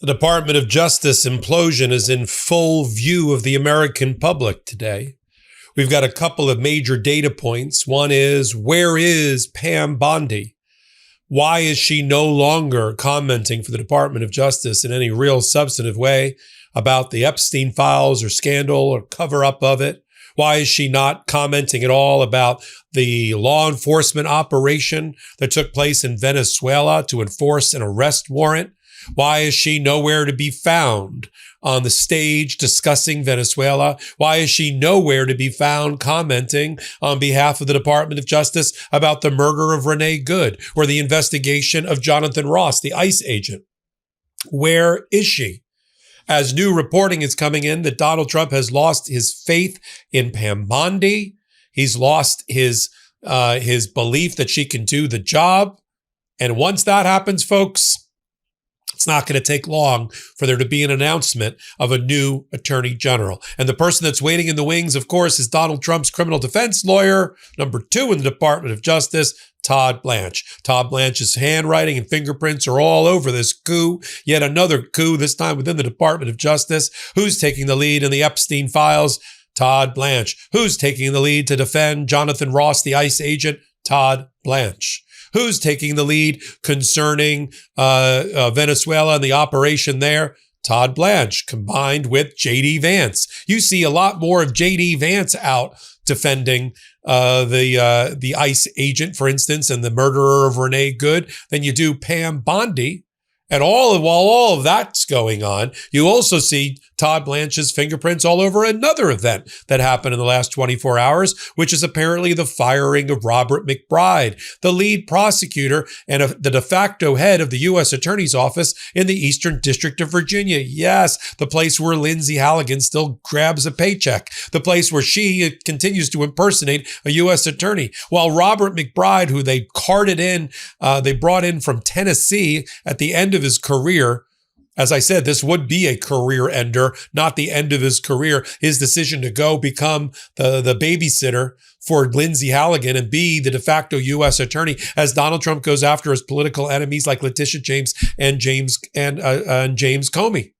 The Department of Justice implosion is in full view of the American public today. We've got a couple of major data points. One is, where is Pam Bondi? Why is she no longer commenting for the Department of Justice in any real substantive way about the Epstein files or scandal or cover-up of it? Why is she not commenting at all about the law enforcement operation that took place in Venezuela to enforce an arrest warrant? Why is she nowhere to be found on the stage discussing Venezuela? Why is she nowhere to be found commenting on behalf of the Department of Justice about the murder of Renee Good or the investigation of Jonathan Ross, the ICE agent? Where is she? As new reporting is coming in that Donald Trump has lost his faith in Pam Bondi. He's lost his belief that she can do the job. And once that happens, folks, it's not going to take long for there to be an announcement of a new attorney general. And the person that's waiting in the wings, of course, is Donald Trump's criminal defense lawyer, number 2 in the Department of Justice, Todd Blanche. Todd Blanche's handwriting and fingerprints are all over this coup. Yet another coup, this time within the Department of Justice. Who's taking the lead in the Epstein files? Todd Blanche. Who's taking the lead to defend Jonathan Ross, the ICE agent? Todd Blanche. Who's taking the lead concerning Venezuela and the operation there? Todd Blanche, combined with J.D. Vance. You see a lot more of J.D. Vance out defending the ICE agent, for instance, and the murderer of Renee Good than you do Pam Bondi. And while all of that's going on, you also see Todd Blanche's fingerprints all over another event that happened in the last 24 hours, which is apparently the firing of Robert McBride, the lead prosecutor and the de facto head of the U.S. Attorney's Office in the Eastern District of Virginia. Yes, the place where Lindsey Halligan still grabs a paycheck, the place where she continues to impersonate a U.S. attorney. While Robert McBride, who they brought in from Tennessee at the end of his career. As I said, this would be a career ender, not the end of his career. His decision to go become the babysitter for Lindsey Halligan and be the de facto U.S. attorney as Donald Trump goes after his political enemies like Letitia James and James Comey.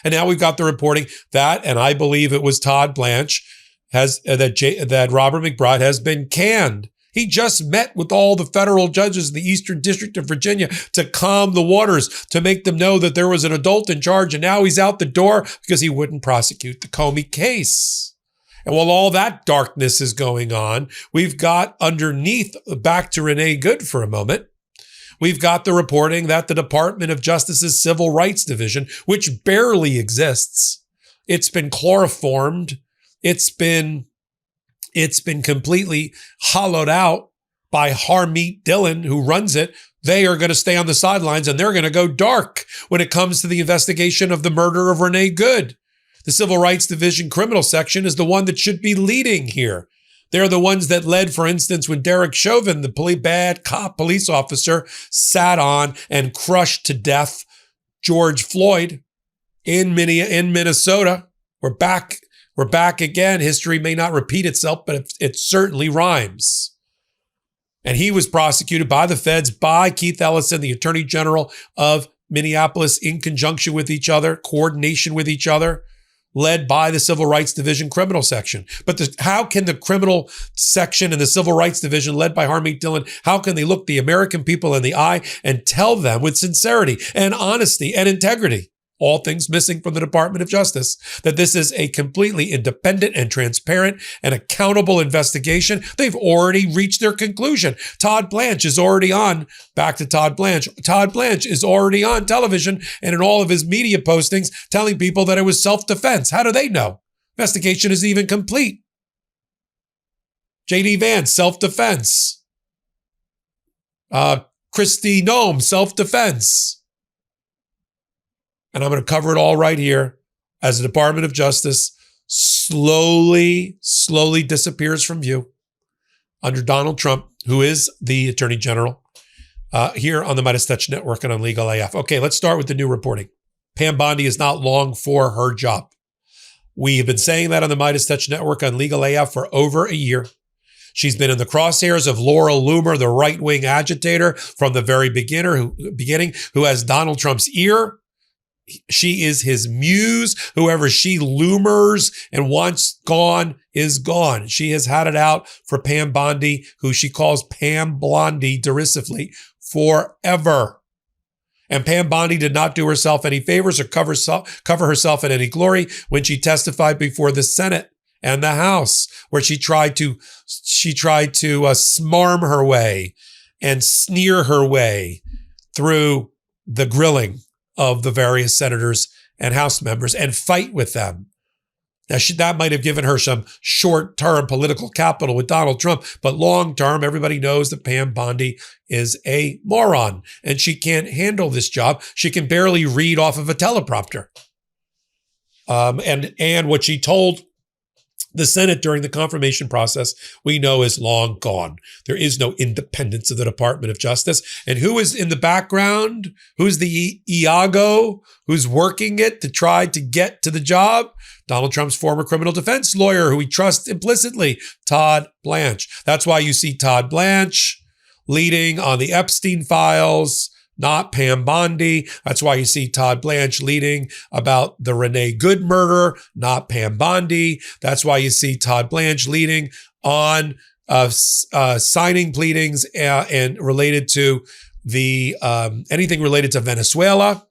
And now we've got the reporting that, and I believe it was Todd Blanche, that Robert McBride has been canned. He just met with all the federal judges in the Eastern District of Virginia to calm the waters, to make them know that there was an adult in charge, and now he's out the door because he wouldn't prosecute the Comey case. And while all that darkness is going on, we've got underneath, back to Renee Good for a moment, we've got the reporting that the Department of Justice's Civil Rights Division, which barely exists, it's been chloroformed, it's been completely hollowed out by Harmeet Dillon, who runs it. They are going to stay on the sidelines and they're going to go dark when it comes to the investigation of the murder of Renee Good. The Civil Rights Division criminal section is the one that should be leading here. They're the ones that led, for instance, when Derek Chauvin, the bad cop police officer, sat on and crushed to death George Floyd in Minnesota. We're back again. History may not repeat itself, but it certainly rhymes. And he was prosecuted by the feds, by Keith Ellison, the Attorney General of Minneapolis, in conjunction with each other, coordination with each other, led by the Civil Rights Division criminal section. But how can the criminal section and the Civil Rights Division, led by Harmeet Dillon, how can they look the American people in the eye and tell them with sincerity and honesty and integrity, all things missing from the Department of Justice, that this is a completely independent and transparent and accountable investigation? They've already reached their conclusion. Todd Blanche is already on, back to Todd Blanche. Todd Blanche is already on television and in all of his media postings telling people that it was self-defense. How do they know? Investigation isn't even complete. J.D. Vance, self-defense. Kristi Noem, self-defense. And I'm going to cover it all right here as the Department of Justice slowly disappears from view under Donald Trump, who is the Attorney General, here on the MeidasTouch Network and on Legal AF. Okay, let's start with the new reporting. Pam Bondi is not long for her job. We have been saying that on the MeidasTouch Network on Legal AF for over a year. She's been in the crosshairs of Laura Loomer, the right-wing agitator from the very beginning, who has Donald Trump's ear. She is his muse. Whoever she lumors and wants gone is gone. She has had it out for Pam Bondi, who she calls Pam Bondi derisively, forever. And Pam Bondi did not do herself any favors or cover herself in any glory when she testified before the Senate and the House, where she tried to smarm her way and sneer her way through the grilling of the various senators and House members and fight with them. Now, that might have given her some short-term political capital with Donald Trump, but long-term, everybody knows that Pam Bondi is a moron, and she can't handle this job. She can barely read off of a teleprompter. And what she told the Senate during the confirmation process, we know is long gone. There is no independence of the Department of Justice. And who is in the background? Who's the Iago who's working it to try to get to the job? Donald Trump's former criminal defense lawyer, who he trusts implicitly, Todd Blanche. That's why you see Todd Blanche leading on the Epstein files, not Pam Bondi. That's why you see Todd Blanche leading about the Renee Good murder, not Pam Bondi. That's why you see Todd Blanche leading on signing pleadings and related to the anything related to Venezuela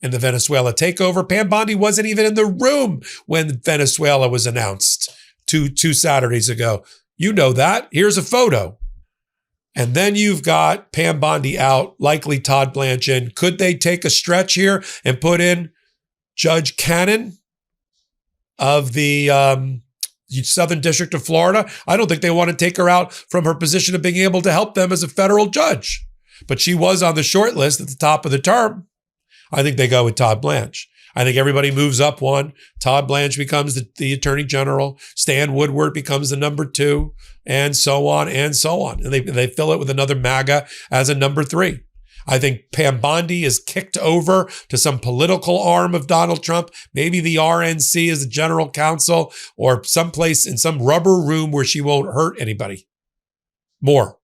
and the Venezuela takeover. Pam Bondi wasn't even in the room when Venezuela was announced two Saturdays ago. You know that. Here's a photo. And then you've got Pam Bondi out, likely Todd Blanche in. Could they take a stretch here and put in Judge Cannon of the Southern District of Florida? I don't think they want to take her out from her position of being able to help them as a federal judge. But she was on the short list at the top of the term. I think they go with Todd Blanche. I think everybody moves up one. Todd Blanche becomes the Attorney General. Stan Woodward becomes the number 2, and so on and so on. And they fill it with another MAGA as a number 3. I think Pam Bondi is kicked over to some political arm of Donald Trump. Maybe the RNC is the general counsel, or someplace in some rubber room where she won't hurt anybody more.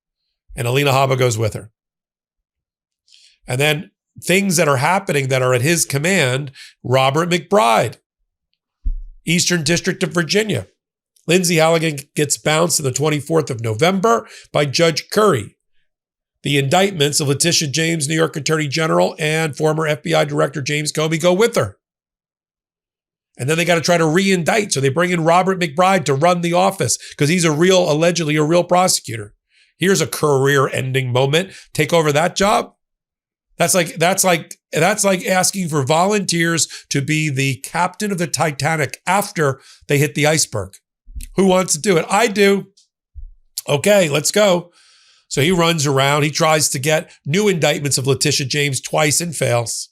And Alina Habba goes with her. And then things that are happening that are at his command, Robert McBride, Eastern District of Virginia. Lindsey Halligan gets bounced on the 24th of November by Judge Curry. The indictments of Letitia James, New York Attorney General, and former FBI Director James Comey go with her. And then they got to try to re-indict. So they bring in Robert McBride to run the office because he's allegedly a real prosecutor. Here's a career-ending moment. Take over that job. That's like asking for volunteers to be the captain of the Titanic after they hit the iceberg. Who wants to do it? I do. Okay, let's go. So he runs around. He tries to get new indictments of Letitia James twice and fails.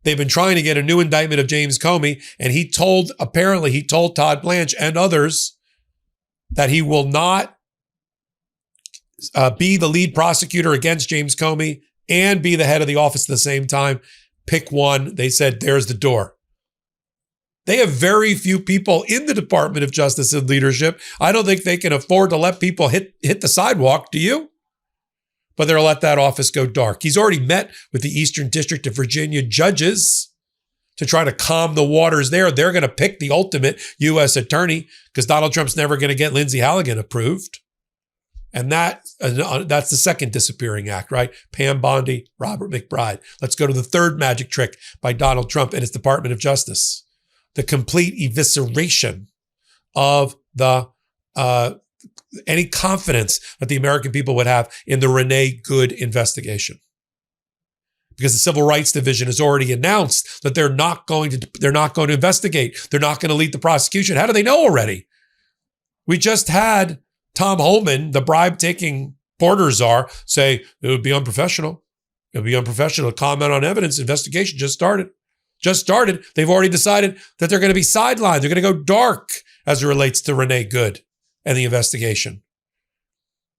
They've been trying to get a new indictment of James Comey, and he told Todd Blanche and others that he will not be the lead prosecutor against James Comey and be the head of the office at the same time. Pick one. They said, there's the door. They have very few people in the Department of Justice and leadership. I don't think they can afford to let people hit the sidewalk. Do you? But they'll let that office go dark. He's already met with the Eastern District of Virginia judges to try to calm the waters there. They're going to pick the ultimate U.S. attorney because Donald Trump's never going to get Lindsey Halligan approved. And that's the second disappearing act, right? Pam Bondi, Robert McBride. Let's go to the third magic trick by Donald Trump and his Department of Justice. The complete evisceration of any confidence that the American people would have in the Renee Good investigation. Because the Civil Rights Division has already announced that they're not going to investigate. They're not going to lead the prosecution. How do they know already? We just had Tom Holman, the bribe-taking border czar, say it would be unprofessional. It would be unprofessional to comment on evidence. Investigation just started. They've already decided that they're going to be sidelined. They're going to go dark as it relates to Renee Good and the investigation.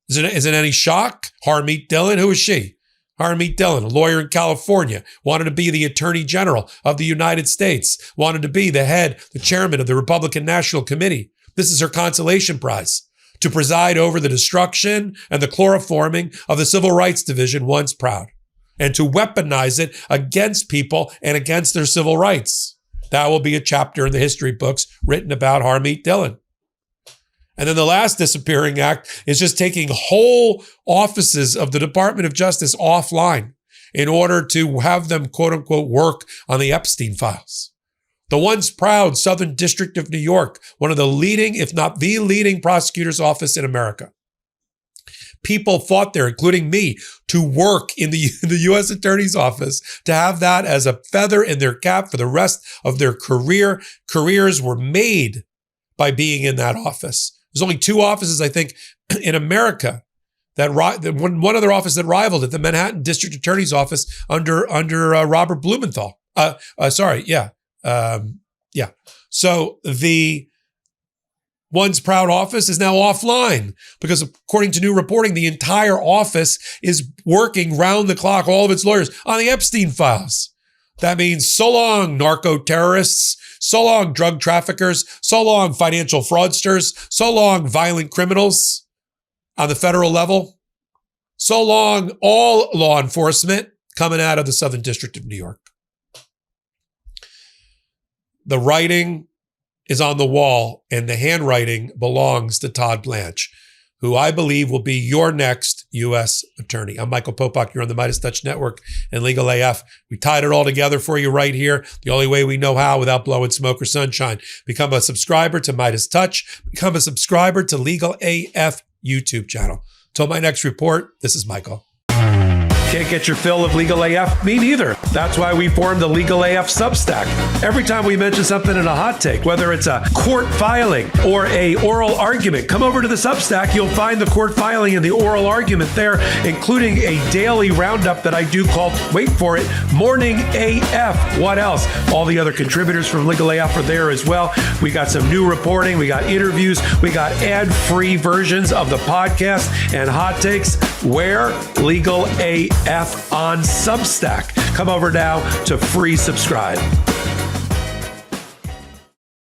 Is it any shock? Harmeet Dillon, who is she? Harmeet Dillon, a lawyer in California, wanted to be the Attorney General of the United States, wanted to be the chairman of the Republican National Committee. This is her consolation prize, to preside over the destruction and the chloroforming of the Civil Rights Division, once proud. and to weaponize it against people and against their civil rights. That will be a chapter in the history books written about Harmeet Dillon. And then the last disappearing act is just taking whole offices of the Department of Justice offline in order to have them, quote unquote, work on the Epstein files. The once proud Southern District of New York, one of the leading, if not the leading prosecutor's office in America. People fought there, including me, to work in the U.S. Attorney's Office, to have that as a feather in their cap for the rest of their career. Careers were made by being in that office. There's only two offices, I think, in America that one other office that rivaled it, the Manhattan District Attorney's Office under Robert Blumenthal. So the once proud office is now offline because, according to new reporting, the entire office is working round the clock, all of its lawyers, on the Epstein files. That means so long, narco-terrorists, so long, drug traffickers, so long, financial fraudsters, so long, violent criminals on the federal level, so long, all law enforcement coming out of the Southern District of New York. The writing is on the wall, and the handwriting belongs to Todd Blanche, who I believe will be your next U.S. attorney. I'm Michael Popok. You're on the MeidasTouch Network and Legal AF. We tied it all together for you right here, the only way we know how without blowing smoke or sunshine. Become a subscriber to MeidasTouch. Become a subscriber to Legal AF YouTube channel. Till my next report, this is Michael. Can't get your fill of Legal AF? Me neither. That's why we formed the Legal AF Substack. Every time we mention something in a hot take, whether it's a court filing or a oral argument, come over to the Substack. You'll find the court filing and the oral argument there, including a daily roundup that I do called, wait for it, Morning AF. What else? All the other contributors from Legal AF are there as well. We got some new reporting. We got interviews. We got ad-free versions of the podcast and hot takes. Where? Legal AF on Substack. Come over now to free subscribe.